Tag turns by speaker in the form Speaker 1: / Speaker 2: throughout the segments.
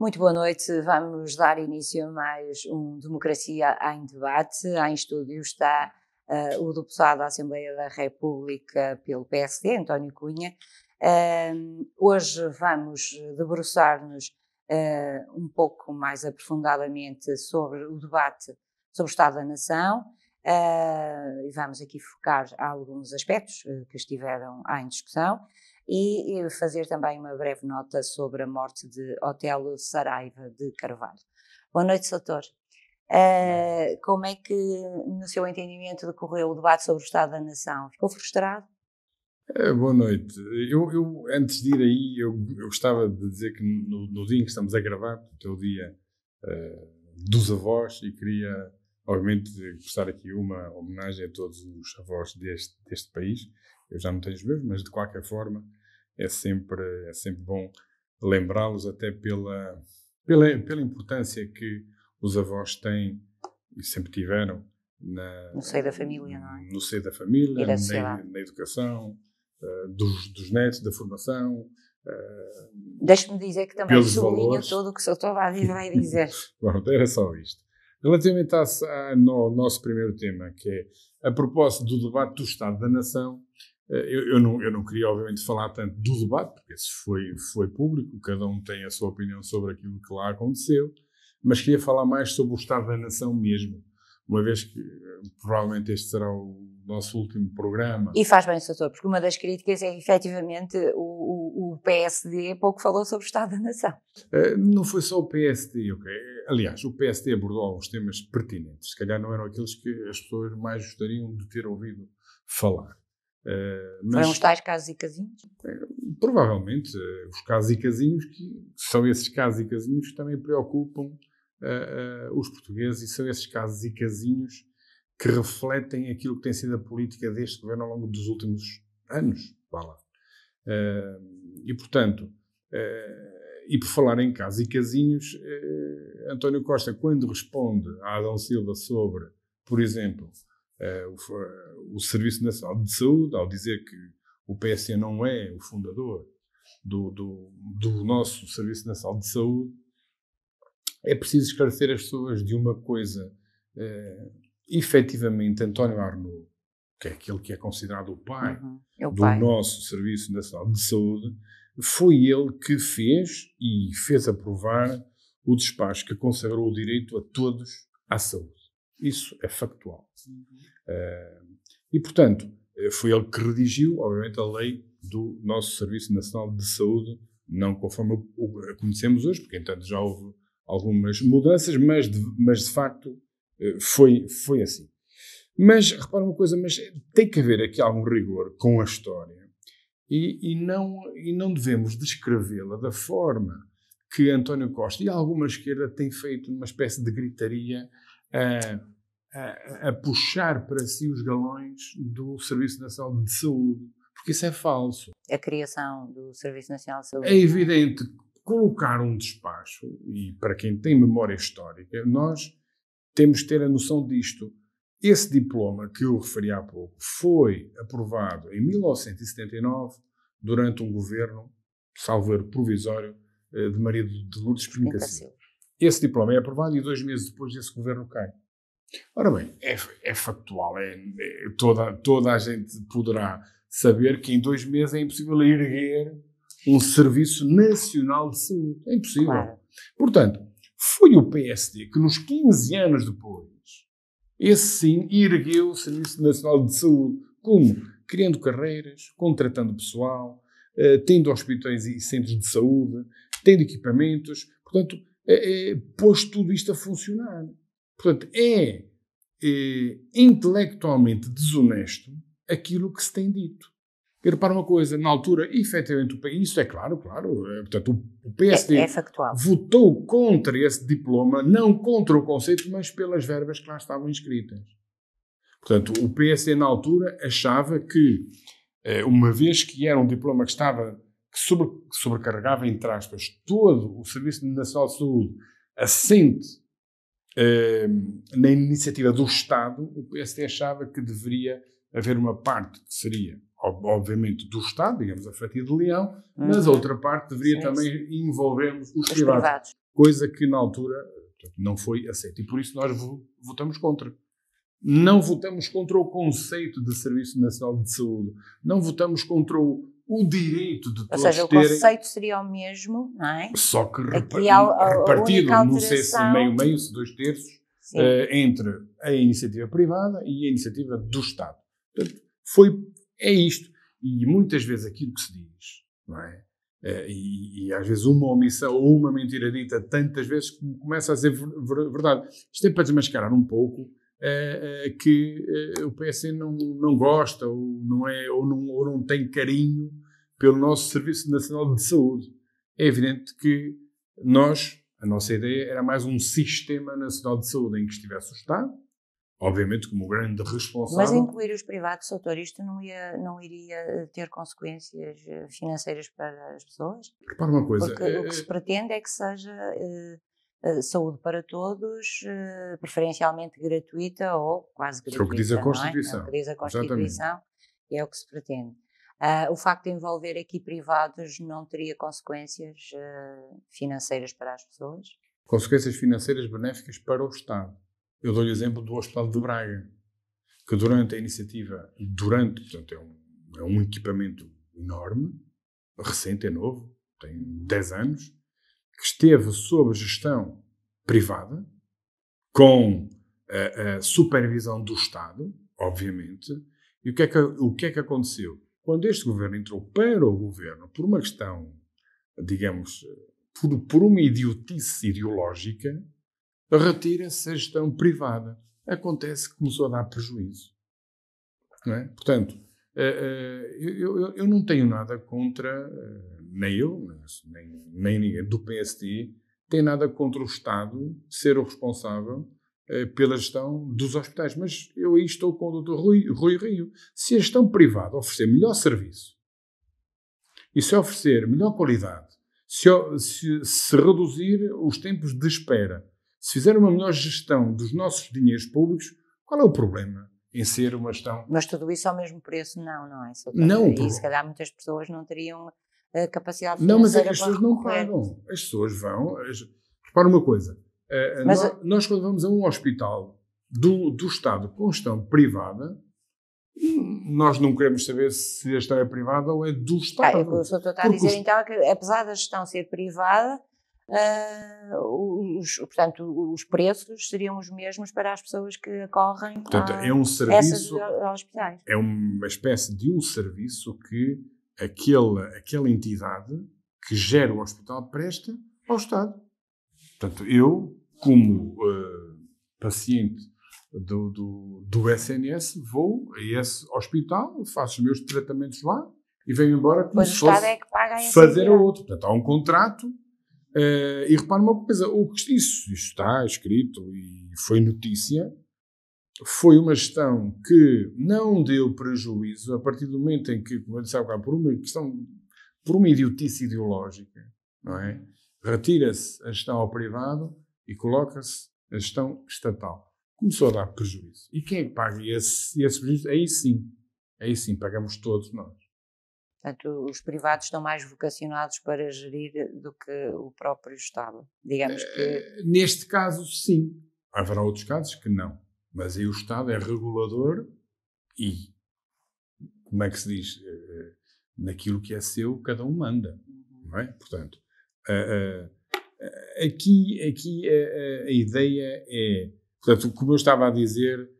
Speaker 1: Muito boa noite. Vamos dar início a mais um Democracia em Debate. Em estúdio está o deputado da Assembleia da República pelo PSD, António Cunha. Hoje vamos debruçar-nos um pouco mais aprofundadamente sobre o debate sobre o Estado da Nação e vamos aqui focar alguns aspectos que estiveram em discussão e fazer também uma breve nota sobre a morte de Otelo Saraiva de Carvalho. Boa noite, doutor. Como é que, no seu entendimento, decorreu o debate sobre o Estado da Nação? Ficou frustrado?
Speaker 2: Boa noite. Eu antes de ir aí, eu gostava de dizer que no dia em que estamos a gravar, é o dia dos avós, e queria, obviamente, prestar aqui uma homenagem a todos os avós deste país. Eu já não tenho os meus, mas de qualquer forma é sempre bom lembrá-los, até pela importância que os avós têm e sempre tiveram
Speaker 1: no seio da família, não é?
Speaker 2: No seio da família, na educação, dos netos, da formação.
Speaker 1: Deixe-me dizer que também sublinho tudo o que o doutor vai dizer.
Speaker 2: Pronto, era só isto. Relativamente ao nosso primeiro tema, que é a propósito do debate do Estado da Nação, eu não queria, obviamente, falar tanto do debate, porque esse foi público, cada um tem a sua opinião sobre aquilo que lá aconteceu, mas queria falar mais sobre o Estado da Nação mesmo, uma vez que provavelmente este será o nosso último programa.
Speaker 1: E faz bem, doutor, porque uma das críticas é, efetivamente, o PSD pouco falou sobre o Estado da Nação.
Speaker 2: Não foi só o PSD, ok? Aliás, o PSD abordou alguns temas pertinentes, se calhar não eram aqueles que as pessoas mais gostariam de ter ouvido falar.
Speaker 1: Mas foram os tais casos e casinhos?
Speaker 2: Provavelmente, os casos e casinhos, que são esses casos e casinhos que também preocupam os portugueses, e são esses casos e casinhos que refletem aquilo que tem sido a política deste governo ao longo dos últimos anos. E, portanto, e por falar em casos e casinhos, António Costa, quando responde a Adão Silva sobre, por exemplo, o Serviço Nacional de Saúde, ao dizer que o PSD não é o fundador do nosso Serviço Nacional de Saúde, é preciso esclarecer as pessoas de uma coisa. Efetivamente, António Arnaud, que é aquele que é considerado o pai nosso Serviço Nacional de Saúde, foi ele que fez aprovar o despacho que consagrou o direito a todos à saúde. Isso é factual. E, portanto, foi ele que redigiu, obviamente, a lei do nosso Serviço Nacional de Saúde, não conforme a conhecemos hoje, porque, entanto, já houve algumas mudanças, mas de facto foi assim. Mas, repara uma coisa, mas tem que haver aqui algum rigor com a história e não devemos descrevê-la da forma que António Costa e alguma esquerda têm feito, numa espécie de gritaria a puxar para si os galões do Serviço Nacional de Saúde, porque isso é falso.
Speaker 1: A criação do Serviço Nacional de Saúde.
Speaker 2: É evidente que colocar um despacho, e para quem tem memória histórica, nós temos de ter a noção disto. Esse diploma que eu referi há pouco foi aprovado em 1979 durante um governo, salvo erro, provisório, de Maria de Lourdes Pinto da Silva. Esse diploma é aprovado e 2 meses depois esse governo cai. Ora bem, é factual, toda a gente poderá saber que em 2 meses é impossível erguer um Serviço Nacional de Saúde. É impossível. Claro. Portanto, foi o PSD que nos 15 anos depois, esse sim, ergueu o Serviço Nacional de Saúde. Como? Criando carreiras, contratando pessoal, tendo hospitais e centros de saúde, tendo equipamentos. Portanto, pôs tudo isto a funcionar. Portanto, é intelectualmente desonesto aquilo que se tem dito. E repara uma coisa, na altura, efetivamente, isso é claro, portanto, o PSD votou contra esse diploma, não contra o conceito, mas pelas verbas que lá estavam inscritas. Portanto, o PSD, na altura, achava que, uma vez que era um diploma que sobrecarregava, entre aspas, todo o Serviço Nacional de Saúde, assente na iniciativa do Estado, o PSD achava que deveria haver uma parte que seria, obviamente, do Estado, digamos, a fatia de leão, mas a outra parte deveria também envolvermos os privados. coisa que na altura não foi aceita. E por isso nós votamos contra. Não votamos contra o conceito de Serviço Nacional de Saúde. Não votamos contra o direito de todos terem...
Speaker 1: Ou seja, o conceito seria o mesmo, não é?
Speaker 2: Só que
Speaker 1: Aqui
Speaker 2: repartido, não sei se meio-meio, se 2/3, entre a iniciativa privada e a iniciativa do Estado. Portanto, é isto. E muitas vezes aquilo que se diz, não é? E às vezes uma omissão ou uma mentira dita tantas vezes que começa a ser verdade. Isto é para desmascarar um pouco que o PS não gosta ou não tem carinho pelo nosso Serviço Nacional de Saúde. É evidente que a nossa ideia era mais um Sistema Nacional de Saúde em que estivesse o Estado, obviamente como grande responsável.
Speaker 1: Mas incluir os privados, doutor, isto não iria ter consequências financeiras para as pessoas?
Speaker 2: Repara uma coisa.
Speaker 1: Porque o que se pretende é que seja saúde para todos, preferencialmente gratuita ou quase gratuita.
Speaker 2: É o que diz a Constituição.
Speaker 1: É o que diz a Constituição e é o que se pretende. O facto de envolver aqui privados não teria consequências financeiras para as pessoas?
Speaker 2: Consequências financeiras benéficas para o Estado. Eu dou-lhe o exemplo do Hospital de Braga, que durante a iniciativa, portanto, é um equipamento enorme, recente, é novo, tem 10 anos, que esteve sob gestão privada, com a supervisão do Estado, obviamente. E o que é que aconteceu? Quando este governo entrou para o governo, por uma questão, digamos, por uma idiotice ideológica, retira-se a gestão privada. Acontece que começou a dar prejuízo. Não é? Portanto, eu não tenho nada contra, nem eu, nem ninguém do PSD, tem nada contra o Estado ser o responsável pela gestão dos hospitais. Mas eu aí estou com o Dr. Rui Rio. Se a gestão privada oferecer melhor serviço e se oferecer melhor qualidade, se reduzir os tempos de espera, se fizer uma melhor gestão dos nossos dinheiros públicos, qual é o problema em ser uma gestão...
Speaker 1: Mas tudo isso ao mesmo preço, não é?
Speaker 2: Não.
Speaker 1: E se calhar muitas pessoas não teriam capacidade financeira.
Speaker 2: Não, mas é que as pessoas não pagam. As pessoas vão... Repara uma coisa. Nós quando vamos a um hospital do Estado com gestão privada, nós não queremos saber se a gestão é privada ou é do Estado.
Speaker 1: O que o senhor está a dizer então é que, apesar da gestão ser privada, portanto, os preços seriam os mesmos para as pessoas que acorrem
Speaker 2: é um serviço,
Speaker 1: aos hospitais.
Speaker 2: É uma espécie de um serviço que aquela entidade que gera o hospital presta ao Estado. Portanto, eu, como paciente do SNS, vou a esse hospital, faço os meus tratamentos lá e venho embora como se fosse fazer a outro. Portanto, há um contrato. E repara uma coisa, isso está escrito e foi notícia, foi uma gestão que não deu prejuízo a partir do momento em que, como eu disse há bocado, por uma idiotice ideológica, não é? Retira-se a gestão ao privado e coloca-se a gestão estatal. Começou a dar prejuízo. E quem é que paga esse prejuízo? Aí sim, pagamos todos nós.
Speaker 1: Portanto, os privados estão mais vocacionados para gerir do que o próprio Estado. Digamos que...
Speaker 2: Neste caso, sim. Haverá outros casos que não. Mas aí o Estado é regulador e, como é que se diz, naquilo que é seu, cada um manda. Não é? Portanto, aqui a ideia é... Portanto, como eu estava a dizer,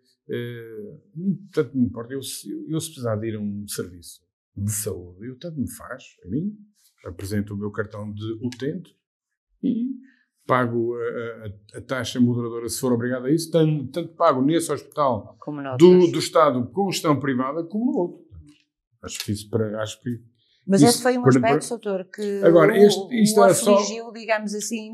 Speaker 2: tanto me importa, eu se precisar de ir a um serviço de saúde, tanto me faz, a mim, apresento o meu cartão de utente e pago a taxa moderadora se for obrigado a isso, tanto pago nesse hospital do Estado com gestão privada como no outro. Acho que
Speaker 1: mas esse foi um aspecto, doutor, que
Speaker 2: agora, isto
Speaker 1: o afligiu, digamos assim,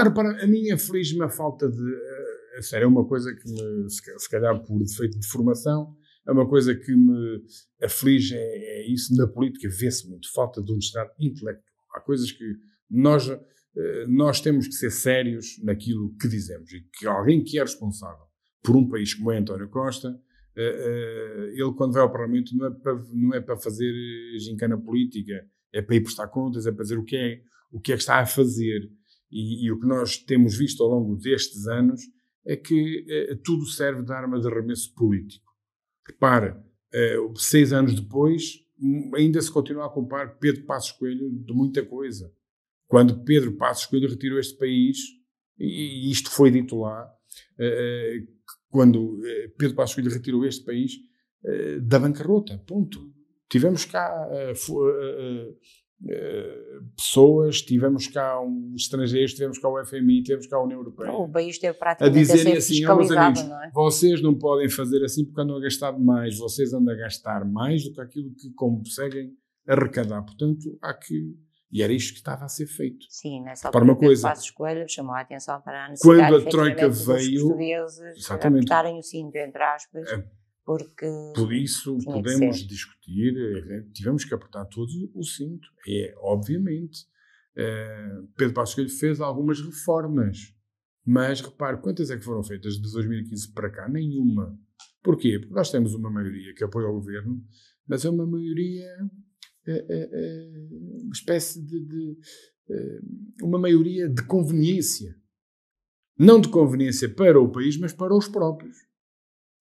Speaker 2: Repara, a mim aflige-me a falta de... Sério, é uma coisa que me, se calhar por defeito de formação, é uma coisa que me aflige, é isso na política, vê-se muito, falta de honestidade intelectual. Há coisas que nós temos que ser sérios naquilo que dizemos e que alguém que é responsável por um país como é António Costa, ele quando vai ao Parlamento não é para fazer gincana política, é para ir prestar contas, é para dizer o que é que está a fazer. E o que nós temos visto ao longo destes anos é que tudo serve de arma de arremesso político. Repare, 6 anos depois, ainda se continua a culpar Pedro Passos Coelho de muita coisa. Quando Pedro Passos Coelho retirou este país, e isto foi dito lá, quando Pedro Passos Coelho retirou este país da bancarrota, ponto. Tivemos cá pessoas, tivemos cá os estrangeiros, tivemos cá o FMI, tivemos cá a União Europeia.
Speaker 1: O país esteve praticamente
Speaker 2: a dizerem
Speaker 1: a ser
Speaker 2: assim, meus amigos,
Speaker 1: não é?
Speaker 2: vocês não podem fazer assim porque andam a gastar demais, vocês andam a gastar mais do que aquilo que conseguem arrecadar. Portanto, há que... E era isto que estava a ser feito.
Speaker 1: Sim, nessa altura, Pedro Passos Coelho chamou a atenção para a necessidade,
Speaker 2: quando a Troika veio,
Speaker 1: dos portugueses apertarem o cinto, entre aspas, porque...
Speaker 2: Por isso podemos discutir, tivemos que apertar todos o cinto. Obviamente, Pedro Passos Coelho fez algumas reformas, mas repare, quantas é que foram feitas de 2015 para cá? Nenhuma. Porquê? Porque nós temos uma maioria que apoia o governo, mas é uma maioria... uma espécie uma maioria de conveniência. Não de conveniência para o país, mas para os próprios.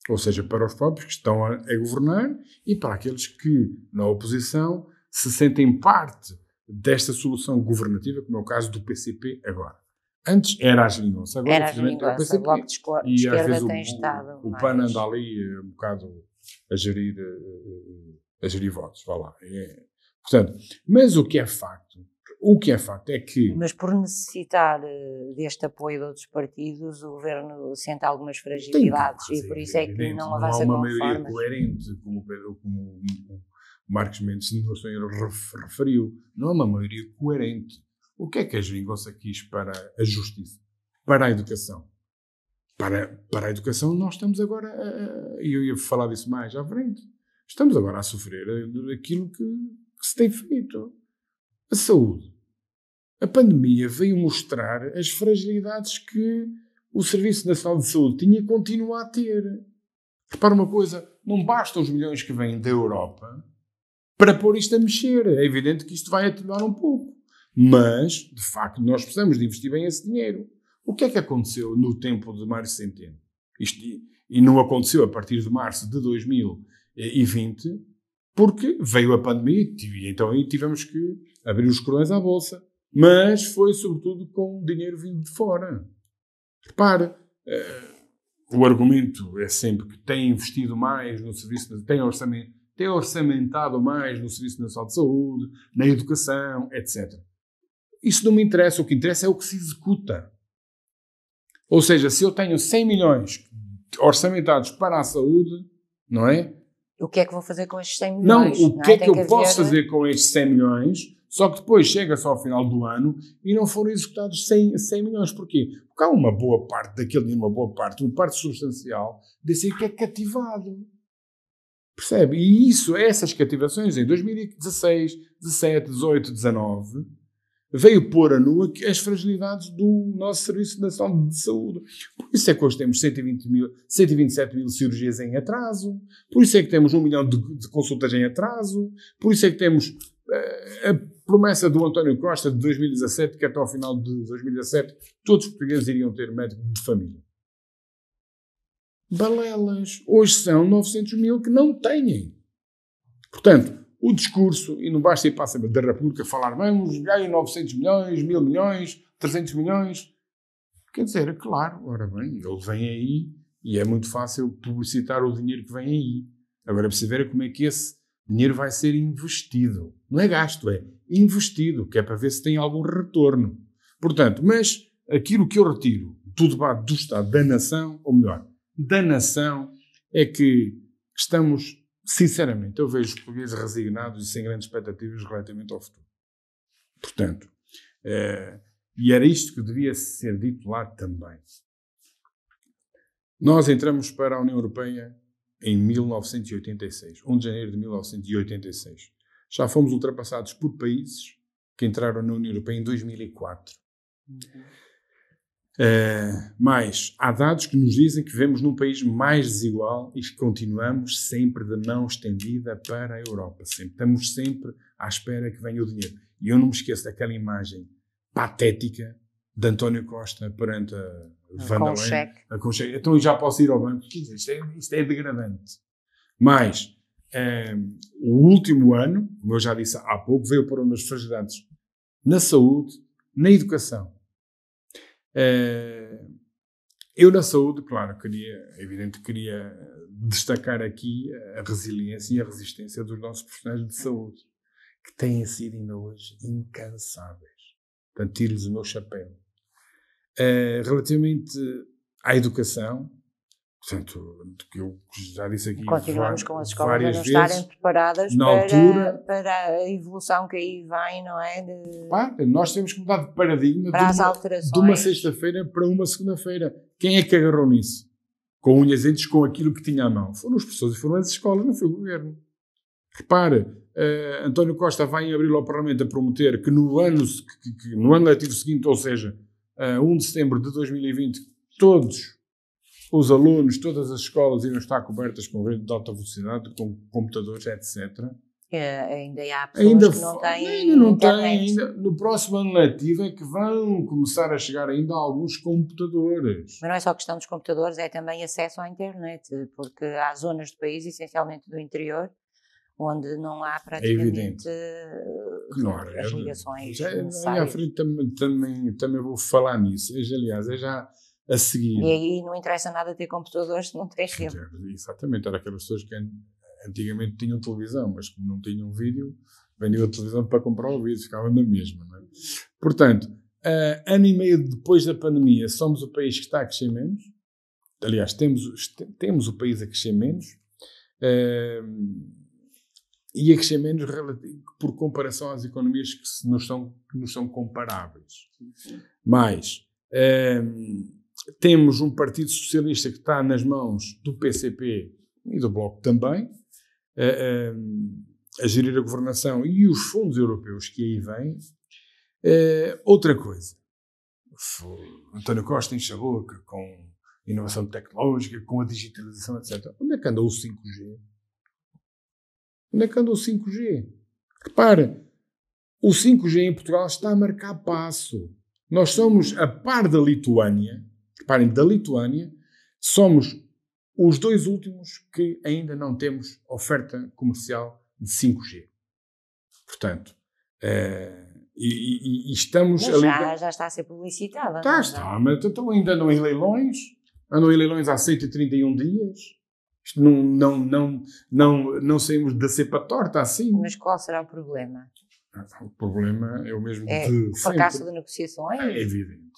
Speaker 2: Ou seja, para os próprios que estão a governar e para aqueles que, na oposição, se sentem parte desta solução governativa, como é o caso do PCP agora. Antes era a geringonça, agora
Speaker 1: era a geringonça, o Bloco de Esquerda tem estado
Speaker 2: o PAN anda ali um bocado a gerir votos, vá lá. Portanto, mas o que é facto é que...
Speaker 1: Mas por necessitar deste apoio de outros partidos, o governo sente algumas fragilidades e por isso é que não avança com reformas.
Speaker 2: Não há uma maioria coerente, como o Marcos Mendes referiu. Não há uma maioria coerente. O que é que a geringonça quis para a justiça? Para a educação? Para a educação nós estamos agora, e eu ia falar disso mais à frente, estamos agora a sofrer aquilo que se tem feito. A saúde. A pandemia veio mostrar as fragilidades que o Serviço Nacional de Saúde tinha e continua a ter. Repara uma coisa, não bastam os milhões que vêm da Europa para pôr isto a mexer. É evidente que isto vai atenuar um pouco. Mas, de facto, nós precisamos de investir bem esse dinheiro. O que é que aconteceu no tempo de Mário Centeno? E não aconteceu a partir de março de 2020, porque veio a pandemia e então aí tivemos que abrir os cordões à bolsa. Mas foi sobretudo com dinheiro vindo de fora. Repare, o argumento é sempre que tem investido mais no serviço, tem orçamentado mais no Serviço Nacional de Saúde, na educação, etc. Isso não me interessa. O que interessa é o que se executa. Ou seja, se eu tenho 100 milhões orçamentados para a saúde, não é?
Speaker 1: O que é que vou fazer com estes 100 milhões?
Speaker 2: Não, o que é que eu posso fazer com estes 100 milhões, só que depois chega-se ao final do ano e não foram executados 100 milhões. Porquê? Porque há uma boa parte daquele dinheiro, uma parte substancial, desse que é cativado. Percebe? E essas cativações em 2016, 17, 18, 19, veio pôr a nu as fragilidades do nosso Serviço Nacional de Saúde. Por isso é que hoje temos 127 mil cirurgias em atraso, por isso é que temos 1 milhão de consultas em atraso, por isso é que temos a promessa do António Costa de 2017, que até ao final de 2017 todos os portugueses iriam ter médico de família. Balelas. Hoje são 900 mil que não têm. Portanto, o discurso, e não basta ir para a Assembleia da República falar, vamos ganhar 900 milhões, 1000 milhões, 300 milhões. Quer dizer, claro, ora bem, ele vem aí e é muito fácil publicitar o dinheiro que vem aí. Agora é preciso ver como é que esse dinheiro vai ser investido. Não é gasto, é investido, que é para ver se tem algum retorno. Portanto, mas aquilo que eu retiro do debate do Estado da Nação, ou melhor, da Nação, é que estamos, sinceramente, eu vejo os portugueses resignados e sem grandes expectativas relativamente ao futuro. Portanto, e era isto que devia ser dito lá também. Nós entramos para a União Europeia em 1986, 1 de janeiro de 1986. Já fomos ultrapassados por países que entraram na União Europeia em 2004. Mas há dados que nos dizem que vivemos num país mais desigual e que continuamos sempre de mão estendida para a Europa. Estamos sempre à espera que venha o dinheiro. E eu não me esqueço daquela imagem patética de António Costa perante a Van der Leyen. Então eu já posso ir ao banco. Isto é degradante. Mas o último ano, como eu já disse há pouco, veio pôr nas fragilidades na saúde, na educação. Eu na saúde, claro, queria destacar aqui a resiliência e a resistência dos nossos profissionais de saúde, que têm sido ainda hoje incansáveis. Portanto, tiro-lhes o meu chapéu. Relativamente à educação, portanto, eu já disse aqui
Speaker 1: continuamos com as escolas
Speaker 2: várias
Speaker 1: a não
Speaker 2: vezes,
Speaker 1: estarem preparadas para a evolução que aí vem, não é?
Speaker 2: Nós temos que mudar de paradigma de uma sexta-feira para uma segunda-feira. Quem é que agarrou nisso? Com unhas e dentes, com aquilo que tinha à mão. Foram as pessoas e foram as escolas, não foi o governo. Repare, António Costa vai em abril ao Parlamento a prometer que no ano letivo seguinte, ou seja, 1 de setembro de 2020, todos os alunos, todas as escolas irão estar cobertas com rede de alta velocidade, com computadores, etc.
Speaker 1: Ainda há pessoas que não têm
Speaker 2: ainda não têm. No próximo ano letivo é que vão começar a chegar ainda alguns computadores.
Speaker 1: Mas não é só questão dos computadores, é também acesso à internet, porque há zonas do país, essencialmente do interior, onde não há praticamente as ligações necessárias.
Speaker 2: Aí à frente também vou falar nisso. Aliás, é já a seguir.
Speaker 1: E aí não interessa nada ter computadores se não tens rede.
Speaker 2: Exatamente, era aquelas pessoas que antigamente tinham televisão, mas como não tinham vídeo, vendiam a televisão para comprar o vídeo, ficavam na mesma. Não é? Portanto, ano e meio depois da pandemia, somos o país que está a crescer menos. Aliás, temos o país a crescer menos. E a crescer menos por comparação às economias que nos são comparáveis. Mas temos um Partido Socialista que está nas mãos do PCP e do Bloco também, a gerir a governação e os fundos europeus que aí vêm. Outra coisa, António Costa enche a boca com inovação tecnológica, com a digitalização, etc. Onde é que anda o 5G? Onde é que anda o 5G? Repare, o 5G em Portugal está a marcar passo. Nós somos, a par da Lituânia, reparem, da Lituânia, somos os dois últimos que ainda não temos oferta comercial de 5G. Portanto, e estamos...
Speaker 1: Já está a ser publicitada.
Speaker 2: Está, mas então ainda andam em leilões. Andam em leilões há 131 dias. Isto não saímos da cepa torta assim.
Speaker 1: Mas qual será o problema?
Speaker 2: O problema é o mesmo de
Speaker 1: sempre. Fracasso de negociações?
Speaker 2: É evidente.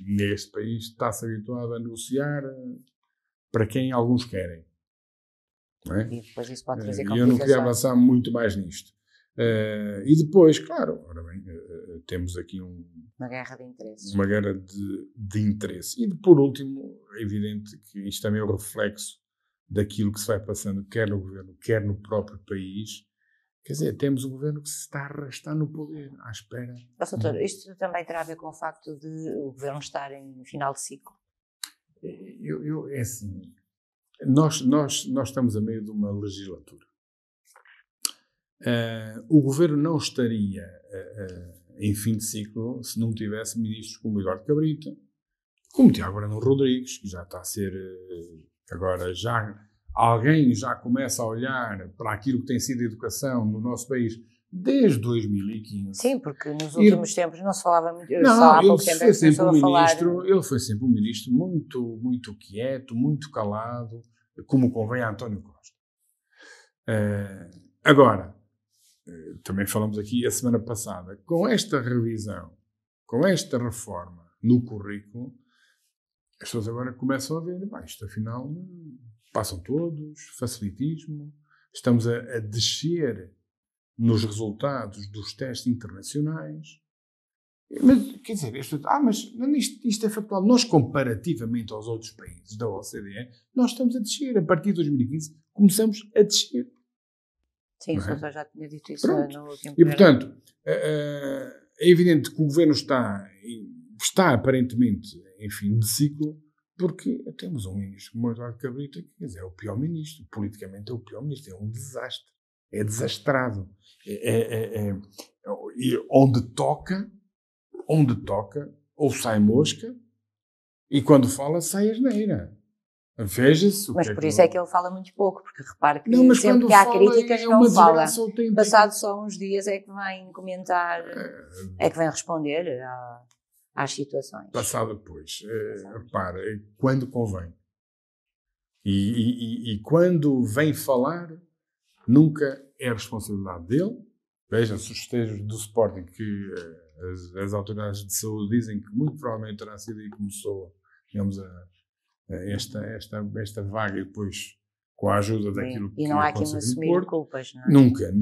Speaker 2: Neste país está-se habituado a negociar para quem alguns querem. Não é?
Speaker 1: E depois isso pode trazer complicações.
Speaker 2: Eu não queria avançar muito mais nisto. E depois, claro, ora bem, temos aqui
Speaker 1: uma guerra de interesses.
Speaker 2: Uma guerra de interesse. E por último, é evidente que isto também é o reflexo daquilo que se vai passando, quer no governo, quer no próprio país. Quer dizer, temos um governo que se está a arrastar no poder, à espera.
Speaker 1: Doutor, isto também terá a ver com o facto de o governo estar em final de ciclo?
Speaker 2: É assim, nós estamos a meio de uma legislatura. O governo não estaria em fim de ciclo se não tivesse ministros como Eduardo Cabrita, como Tiago Brandão Rodrigues, que já está a ser agora alguém já começa a olhar para aquilo que tem sido a educação no nosso país desde 2015.
Speaker 1: Sim, porque nos últimos tempos não se falava muito.
Speaker 2: Ele foi sempre um ministro muito, muito quieto, muito calado, como convém a António Costa. Agora, também falamos aqui a semana passada, com esta revisão, com esta reforma no currículo, as pessoas agora começam a ver, isto afinal passam todos, facilitismo, estamos a descer nos resultados dos testes internacionais. Mas, quer dizer, mas isto é factual. Nós, comparativamente aos outros países da OCDE, nós estamos a descer. A partir de 2015, começamos a descer.
Speaker 1: Sim, o senhor já tinha dito isso no último
Speaker 2: E, portanto, é evidente que o governo está aparentemente, enfim, de ciclo, porque temos um ministro como Eduardo Cabrita, que quer dizer, é o pior ministro. Politicamente é o pior ministro. É um desastre. É desastrado. E onde toca, onde toca, ou sai mosca, e quando fala, sai asneira. Veja-se o
Speaker 1: Mas
Speaker 2: que
Speaker 1: por isso é que ele fala muito pouco, porque repare que
Speaker 2: não, mas
Speaker 1: sempre
Speaker 2: quando
Speaker 1: que há
Speaker 2: fala,
Speaker 1: críticas
Speaker 2: é
Speaker 1: não
Speaker 2: uma
Speaker 1: fala.
Speaker 2: desgraça autêntica.
Speaker 1: Passado só uns dias é que vem comentar, é que vem responder às situações.
Speaker 2: Passado depois. Repara, quando convém. E quando vem falar, nunca é responsabilidade dele. Veja-se os festejos do Sporting que as autoridades de saúde dizem que muito provavelmente terá sido aí que começou, digamos, esta vaga e depois com a ajuda daquilo que
Speaker 1: e não há aqui
Speaker 2: aconteceu no
Speaker 1: assumir
Speaker 2: Porto.
Speaker 1: culpas, não é?
Speaker 2: Nunca.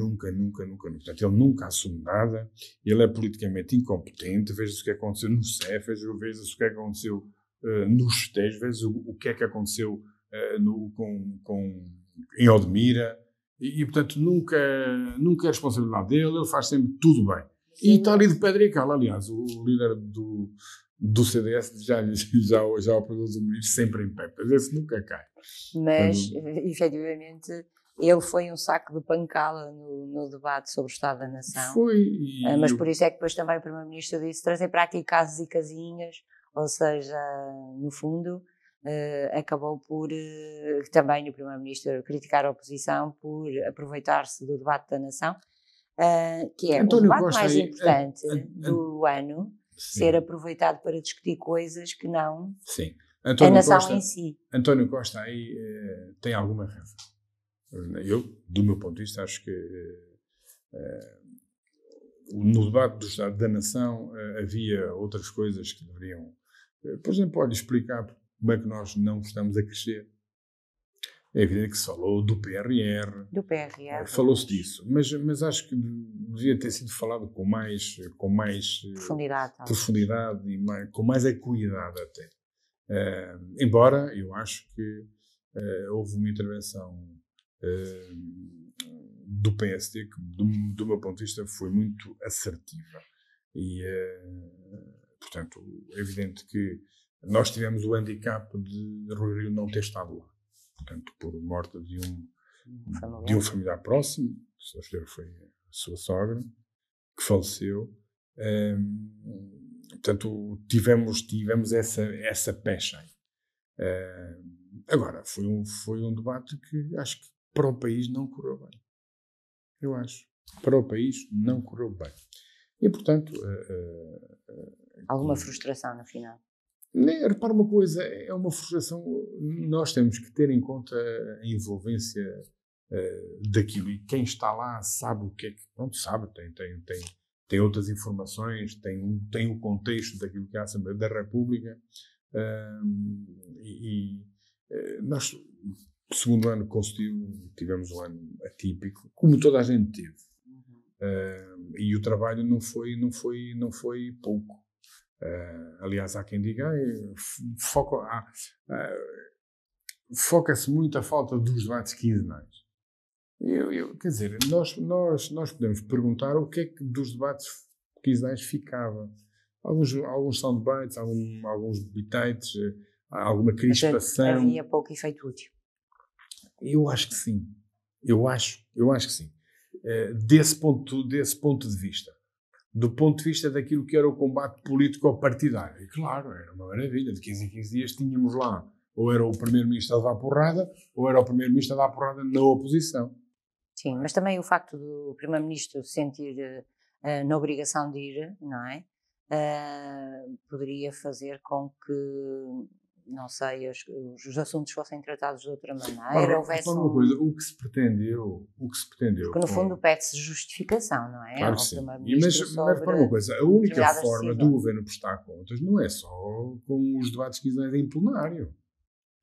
Speaker 2: Portanto, ele nunca assume nada. Ele é politicamente incompetente. Veja-se o que aconteceu no CEF, veja-se o que aconteceu nos festejos, veja-se o que é que aconteceu em Odmira. E, portanto, nunca é responsabilidade dele. Ele faz sempre tudo bem. E está ali de pedra e cala. Aliás, o líder do CDS já o produz o ministro sempre em pé. Esse nunca cai.
Speaker 1: Mas, efetivamente, ele foi um saco de pancada no debate sobre o Estado da Nação.
Speaker 2: Foi.
Speaker 1: Mas por isso é que depois também o Primeiro-Ministro disse trazer para aqui casos e casinhas, ou seja, no fundo, acabou por também o Primeiro-Ministro criticar a oposição por aproveitar-se do debate da Nação, que é
Speaker 2: António
Speaker 1: o debate
Speaker 2: Costa
Speaker 1: mais
Speaker 2: aí,
Speaker 1: importante do ano,
Speaker 2: sim.
Speaker 1: ser aproveitado para discutir coisas que não
Speaker 2: sim.
Speaker 1: a
Speaker 2: António
Speaker 1: nação
Speaker 2: Costa,
Speaker 1: em si.
Speaker 2: António Costa aí tem alguma razão. Eu, do meu ponto de vista, acho que no debate do Estado da Nação havia outras coisas que deveriam... por exemplo, olha, explicar como é que nós não estamos a crescer. É evidente que se falou do PRR.
Speaker 1: Do PRR.
Speaker 2: Falou-se disso. Mas acho que devia ter sido falado com mais profundidade e com mais equidade até. Embora eu acho que houve uma intervenção do PSD que, do meu ponto de vista, foi muito assertiva. E, portanto, é evidente que nós tivemos o handicap de Rui Rio não ter estado lá. Portanto, por morte de um familiar próximo, a senhora foi a sua sogra, que faleceu. Portanto, tivemos essa pecha aí. Agora, foi um debate que acho que para o país não correu bem. Eu acho. Para o país não correu bem. E, portanto...
Speaker 1: alguma frustração no final?
Speaker 2: Repara uma coisa, é uma frustração. Nós temos que ter em conta a envolvência daquilo. E quem está lá sabe o que é que... Pronto, sabe, tem outras informações, tem o contexto daquilo que é a Assembleia da República. Nós, segundo ano consecutivo, tivemos um ano atípico, como toda a gente teve. E o trabalho não foi pouco. Aliás, há quem diga foca-se muito a falta dos debates quinzenais. Quer dizer, nós podemos perguntar o que é que dos debates quinzenais ficava. Alguns são debates, alguns bitites, alguma crispação.
Speaker 1: Havia pouco efeito útil.
Speaker 2: Eu acho que sim. Eu acho que sim. Desse ponto de vista. Do ponto de vista daquilo que era o combate político-partidário. E claro, era uma maravilha. De 15 em 15 dias tínhamos lá, ou era o Primeiro-Ministro a dar porrada, ou era o Primeiro-Ministro a dar porrada na oposição.
Speaker 1: Sim, mas também o facto do Primeiro-Ministro sentir na obrigação de ir, não é? Poderia fazer com que, não sei, os assuntos fossem tratados de outra maneira, houvesse
Speaker 2: uma coisa, o que se pretendeu...
Speaker 1: Porque no fundo pede-se justificação, não é?
Speaker 2: Claro que sim. Mas repara uma coisa, a única forma do governo prestar contas não é só com os debates quinzenais em plenário.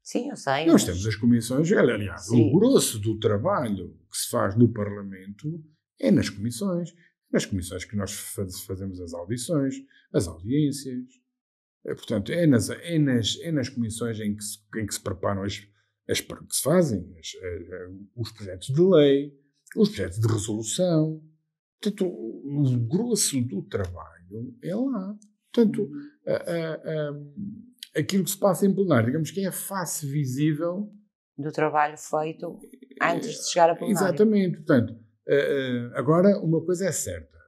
Speaker 1: Sim, eu sei.
Speaker 2: Nós temos as comissões, aliás, sim. O grosso do trabalho que se faz no Parlamento é nas comissões. Nas comissões que nós fazemos as audições, as audiências. Portanto, é nas comissões em que se preparam que se fazem os projetos de lei, os projetos de resolução. Portanto, o grosso do trabalho é lá. Portanto, aquilo que se passa em plenário, digamos que é a face visível
Speaker 1: do trabalho feito antes de chegar a plenário.
Speaker 2: Exatamente. Portanto, agora uma coisa é certa.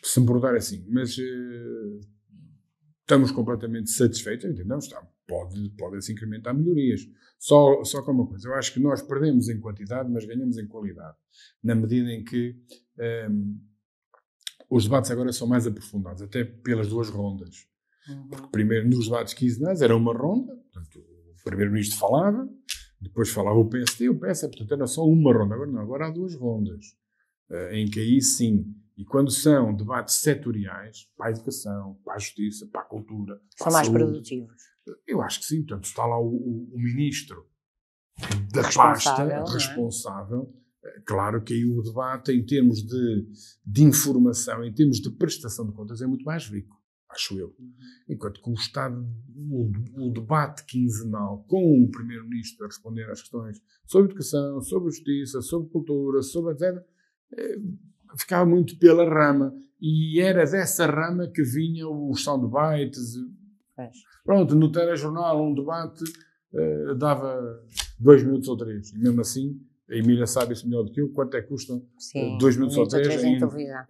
Speaker 2: se me perguntar assim, mas estamos completamente satisfeitos, entendemos, pode-se incrementar melhorias. Só com uma coisa, eu acho que nós perdemos em quantidade, mas ganhamos em qualidade, na medida em que os debates agora são mais aprofundados, até pelas duas rondas. Porque primeiro, nos debates quinzenais, era uma ronda, portanto, o primeiro-ministro falava, depois falava o PSD e o PS, portanto, era só uma ronda. Agora não, agora há duas rondas, em que aí sim, e quando são debates setoriais, para a educação, para a justiça, para a cultura,
Speaker 1: são mais produtivos.
Speaker 2: Eu acho que sim, portanto, está lá o ministro da pasta responsável. Claro que aí o debate, em termos de informação, em termos de prestação de contas, é muito mais rico, acho eu. Enquanto que o debate quinzenal com o primeiro-ministro a responder às questões sobre educação, sobre justiça, sobre cultura, sobre etc., ficava muito pela rama. E era dessa rama que vinha os soundbites. Pronto, no telejornal um debate dava 2 minutos ou 3. E mesmo assim, a Emília sabe isso melhor do que eu, quanto é que custam 2 minutos ou 3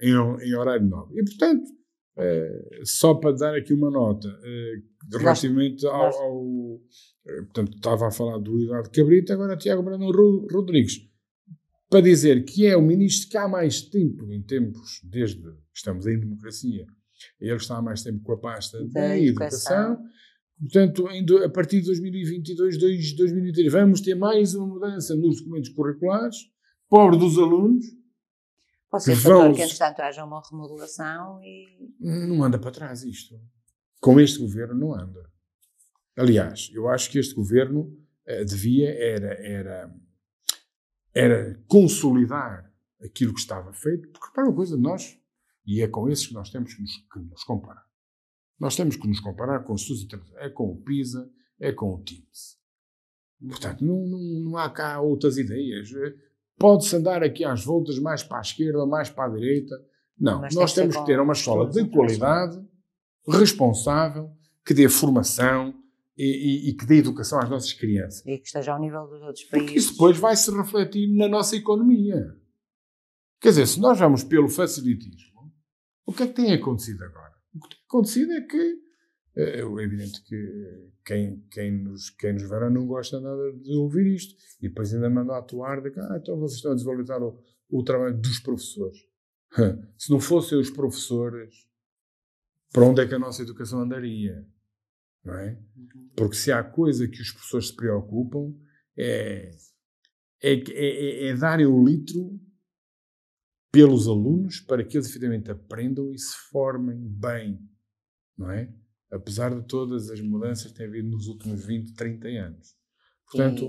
Speaker 2: em horário nobre. E, portanto, só para dar aqui uma nota, relativamente ao portanto, estava a falar do Eduardo Cabrita, agora Tiago Brandão Rodrigues, para dizer que é o ministro que há mais tempo, em tempos, desde que estamos em democracia, ele está há mais tempo com a pasta da educação. Portanto, a partir de 2022, 2023, vamos ter mais uma mudança nos documentos curriculares, pobre dos alunos.
Speaker 1: Pode ser fator que, entretanto, haja uma remodelação e...
Speaker 2: Não anda para trás isto. Com este governo não anda. Aliás, eu acho que este governo era consolidar aquilo que estava feito, porque para uma coisa nós, e é com esses que nós temos que nos comparar. Nós temos que nos comparar com os estudos internacionais, é com o PISA, é com o TIMSS. Portanto, não há cá outras ideias. Pode-se andar aqui às voltas mais para a esquerda, mais para a direita. Não, nós temos que ter uma escola de qualidade, responsável, que dê formação e que dê educação às nossas crianças.
Speaker 1: E que esteja ao nível dos outros países.
Speaker 2: Porque isso depois vai se refletir na nossa economia. Quer dizer, se nós vamos pelo facilitismo, o que é que tem acontecido agora? O que tem acontecido é que é evidente que quem nos verá não gosta nada de ouvir isto. E depois ainda manda a atuar de que então vocês estão a desvalorizar o trabalho dos professores. Se não fossem os professores, para onde é que a nossa educação andaria? Não é? Porque se há coisa que os professores se preocupam é darem o litro pelos alunos para que eles efetivamente aprendam e se formem bem, não é? Apesar de todas as mudanças que têm havido nos últimos 20, 30 anos. Portanto,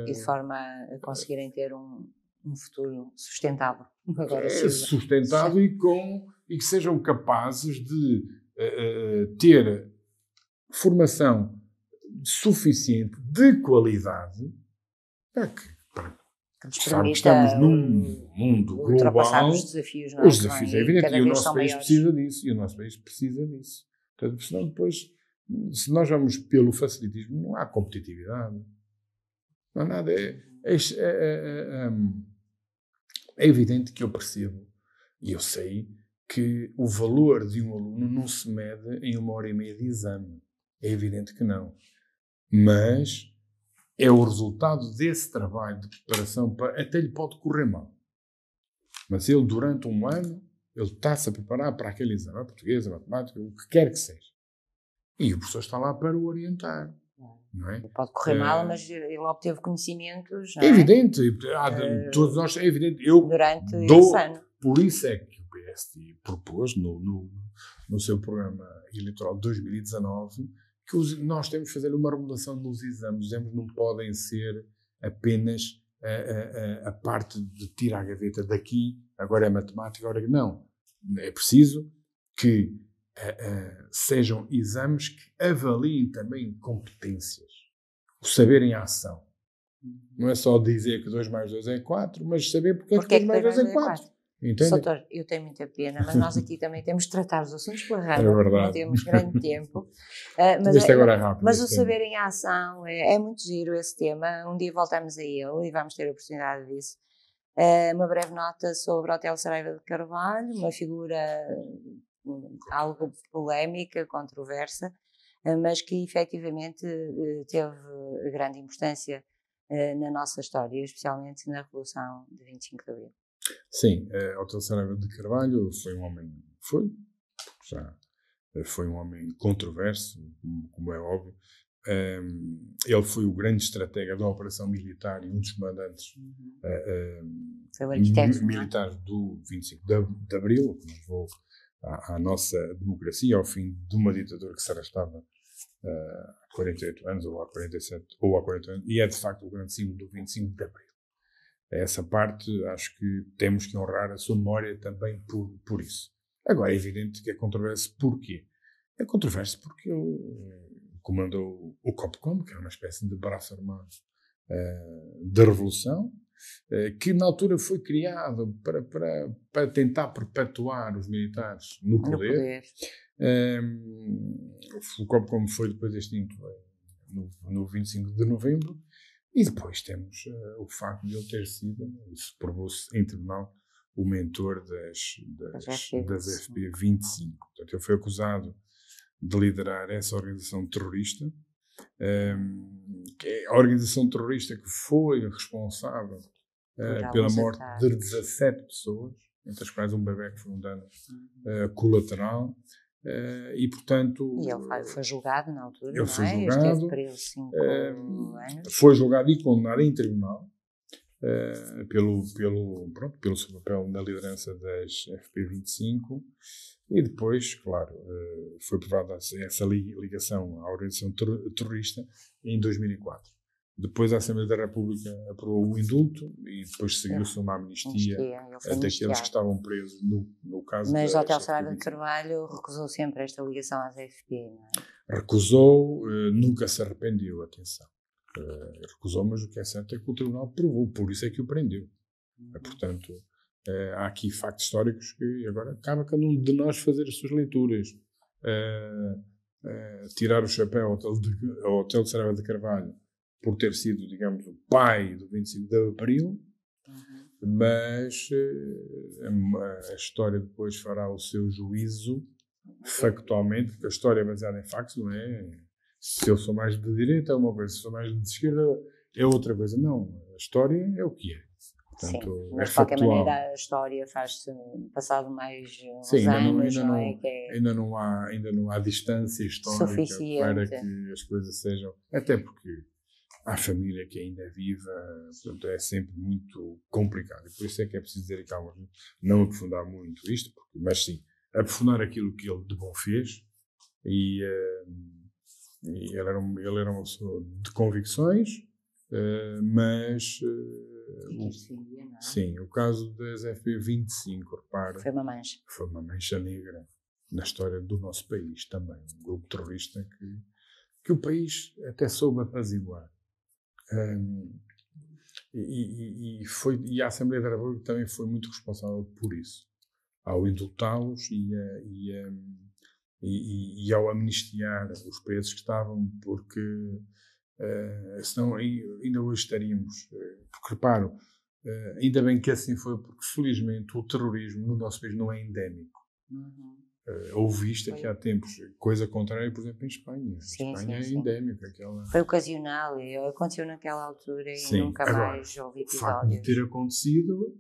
Speaker 1: e de forma a conseguirem ter um futuro sustentável. Agora,
Speaker 2: sustentável e que sejam capazes de ter formação suficiente de qualidade para que sabe que estamos num mundo global.
Speaker 1: Os desafios, não é?
Speaker 2: Os desafios, é evidente, e o nosso país precisa disso. E o nosso país precisa disso. Portanto, senão depois, se nós vamos pelo facilitismo, não há competitividade. Não há nada. É evidente que eu percebo, e eu sei, que o valor de um aluno não se mede em 1h30 de exame. É evidente que não. Mas é o resultado desse trabalho de preparação, até lhe pode correr mal. Mas ele, durante um ano, ele está-se a preparar para aquele exame, a português, a matemática, o que quer que seja. E o professor está lá para o orientar. Não é?
Speaker 1: Pode correr mal, mas ele obteve conhecimentos. Não
Speaker 2: é evidente. Todos nós, é evidente.
Speaker 1: Durante esse ano.
Speaker 2: Por isso é que o PSD propôs, no seu programa eleitoral de 2019, que nós temos que fazer uma remodelação nos exames. Os exames não podem ser apenas a parte de tirar a gaveta daqui, agora é matemática, agora não. É preciso que sejam exames que avaliem também competências. O saber em ação. Não é só dizer que 2 mais 2 é 4, mas saber porque é que 2 mais 2 é 4.
Speaker 1: Doutor, eu tenho muita pena, mas nós aqui também temos de tratar os assuntos pela rama, não temos grande tempo. Mas o saber em ação é muito giro esse tema. Um dia voltamos a ele e vamos ter a oportunidade disso. Uma breve nota sobre o Hotel Saraiva de Carvalho, uma figura algo polémica, controversa, mas que efetivamente teve grande importância na nossa história, especialmente na Revolução de 25 de Abril.
Speaker 2: Sim, o Hotel Saraiva de Carvalho foi um homem, já foi um homem controverso, como é óbvio. Ele foi o grande estratega da operação militar e um dos comandantes militares do 25 de Abril, que levou à nossa democracia, ao fim de uma ditadura que se arrastava há 48 anos, ou há 47, ou há 40 anos, e é de facto o grande símbolo do 25 de Abril. Essa parte, acho que temos que honrar a sua memória também por isso. Agora, é evidente que é controverso. Porquê? É controverso porque ele comandou o COPCOM, que era uma espécie de braço armado da Revolução, que na altura foi criado para tentar perpetuar os militares no poder. O COPCOM foi depois extinto no 25 de novembro, e depois temos o facto de ele ter sido, isso provou-se em tribunal, o mentor das FP25. Portanto, ele foi acusado de liderar essa organização terrorista, que é a organização terrorista que foi responsável pela morte de 17 pessoas, entre as quais um bebê que foi um dano colateral. E, portanto...
Speaker 1: E ele foi julgado na altura,
Speaker 2: ele foi
Speaker 1: não é?
Speaker 2: julgado,
Speaker 1: preso 5 anos.
Speaker 2: Foi julgado e condenado em tribunal pelo seu papel na liderança das FP25, e depois, claro, foi provada essa ligação à organização terrorista em 2004. Depois a Assembleia da República aprovou o indulto e depois seguiu-se uma amnistia daqueles que estavam presos no caso.
Speaker 1: Mas o Hotel Saraiva de Carvalho recusou sempre esta ligação às FP, não é?
Speaker 2: Recusou, nunca se arrependeu, atenção. Recusou, mas o que é certo é que o Tribunal provou, por isso é que o prendeu. Portanto, há aqui factos históricos que agora cabe a cada um de nós fazer as suas leituras. Tirar o chapéu ao Hotel de Saraiva de Carvalho por ter sido, digamos, o pai do 25 de Abril, mas a história depois fará o seu juízo factualmente, porque a história é baseada em factos, não é? Se eu sou mais de direita é uma coisa, se eu sou mais de esquerda é outra coisa. Não, a história é o que é. Portanto,
Speaker 1: sim, mas de qualquer maneira a história faz-se passado mais uns anos,
Speaker 2: ainda não há distância histórica suficiente para que as coisas sejam, até porque há família que ainda é viva, portanto é sempre muito complicado, e por isso é que é preciso dizer aqui algo, não aprofundar muito isto, mas sim, aprofundar aquilo que ele de bom fez, e ele era uma pessoa de convicções, mas sim, o caso das FP25, repara, foi uma mancha negra na história do nosso país também, um grupo terrorista que o país até soube apaziguar. E a Assembleia da República também foi muito responsável por isso, ao indultá-los e ao amnistiar os presos que estavam, porque senão ainda hoje estaríamos, porque reparo, ainda bem que assim foi, porque felizmente o terrorismo no nosso país não é endémico. Houve isto aqui há tempos, coisa contrária, por exemplo, em Espanha. Espanha é endémica.
Speaker 1: Foi ocasional, aconteceu naquela altura e nunca mais houve episódios.
Speaker 2: O facto de ter acontecido,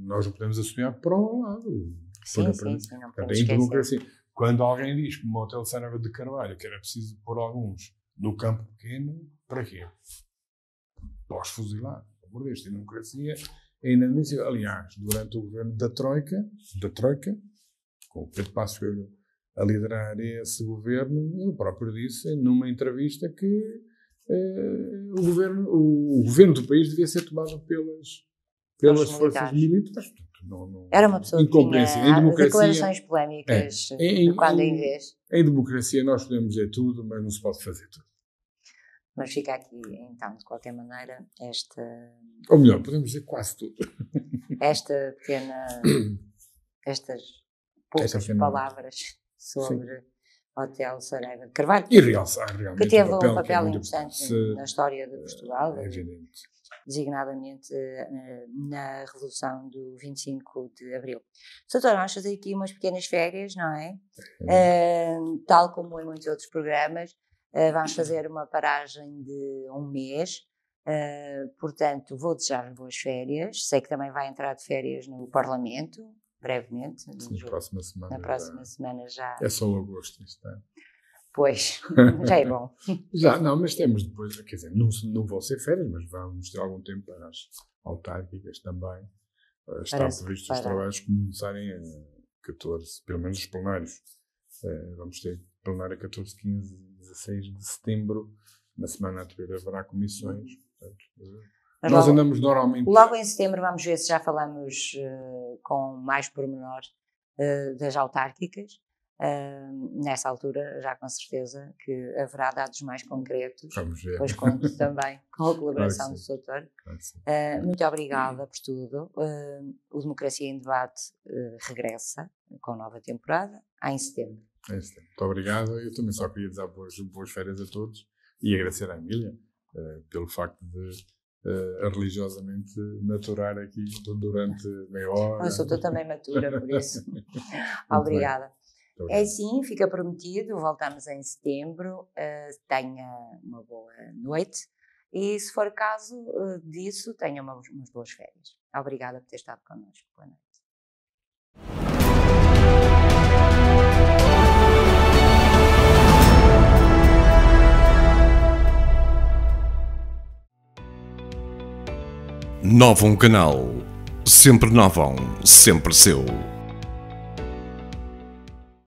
Speaker 2: nós não podemos assumir para o lado.
Speaker 1: Sim, não podemos
Speaker 2: em democracia. Quando alguém diz que no Hotel de Saraiva de Carvalho que era preciso pôr alguns no campo pequeno, para quê? Pós fuzilar, pelo amor de Deus, em democracia é inadmissível. Aliás, durante o governo da Troika, com o Pedro Passos Coelho a liderar esse governo, ele próprio disse numa entrevista que o governo do país devia ser tomado pelas forças militares.
Speaker 1: Era uma pessoa que tinha declarações polémicas quando em vez.
Speaker 2: Em democracia nós podemos dizer tudo, mas não se pode fazer tudo.
Speaker 1: Mas fica aqui, então, de qualquer maneira,
Speaker 2: ou melhor, podemos dizer quase tudo.
Speaker 1: Estas poucas palavras sobre Hotel Saraiva de Carvalho.
Speaker 2: E realçar realmente
Speaker 1: que teve um
Speaker 2: que é
Speaker 1: papel
Speaker 2: muito
Speaker 1: importante na história de Portugal,
Speaker 2: evidente.
Speaker 1: Designadamente na Revolução do 25 de Abril. Doutor, vamos fazer aqui umas pequenas férias, não é? Tal como em muitos outros programas, vamos fazer uma paragem de um mês. Portanto, vou desejar boas férias. Sei que também vai entrar de férias no Parlamento, brevemente.
Speaker 2: Sim, na
Speaker 1: próxima semana já.
Speaker 2: É só agosto, isto é.
Speaker 1: Pois, já é bom.
Speaker 2: Já, não, mas temos depois, quer dizer, não vão ser férias, mas vamos ter algum tempo para as autárquicas também. Está previsto os trabalhos começarem a 14, pelo menos os plenários. Vamos ter plenário 14, 15, 16 de setembro. Na semana anterior haverá comissões. Portanto, nós andamos normalmente...
Speaker 1: Logo em setembro vamos ver se já falamos com mais pormenor das autárquicas. Nessa altura, já com certeza que haverá dados mais concretos.
Speaker 2: Vamos ver.
Speaker 1: Depois conto também com a colaboração do doutor.
Speaker 2: Claro,
Speaker 1: muito obrigada por tudo. O Democracia em Debate regressa com nova temporada em setembro.
Speaker 2: Muito obrigado. Eu também só queria desejar boas férias a todos e agradecer à Emília pelo facto de religiosamente maturar aqui durante meia hora.
Speaker 1: Eu sou também matura, por isso. Obrigada. É assim, fica prometido, voltamos em setembro, tenha uma boa noite e, se for caso disso, tenha umas boas férias. Obrigada por ter estado connosco. Boa noite.
Speaker 3: Novum Canal. Sempre Novum, sempre seu.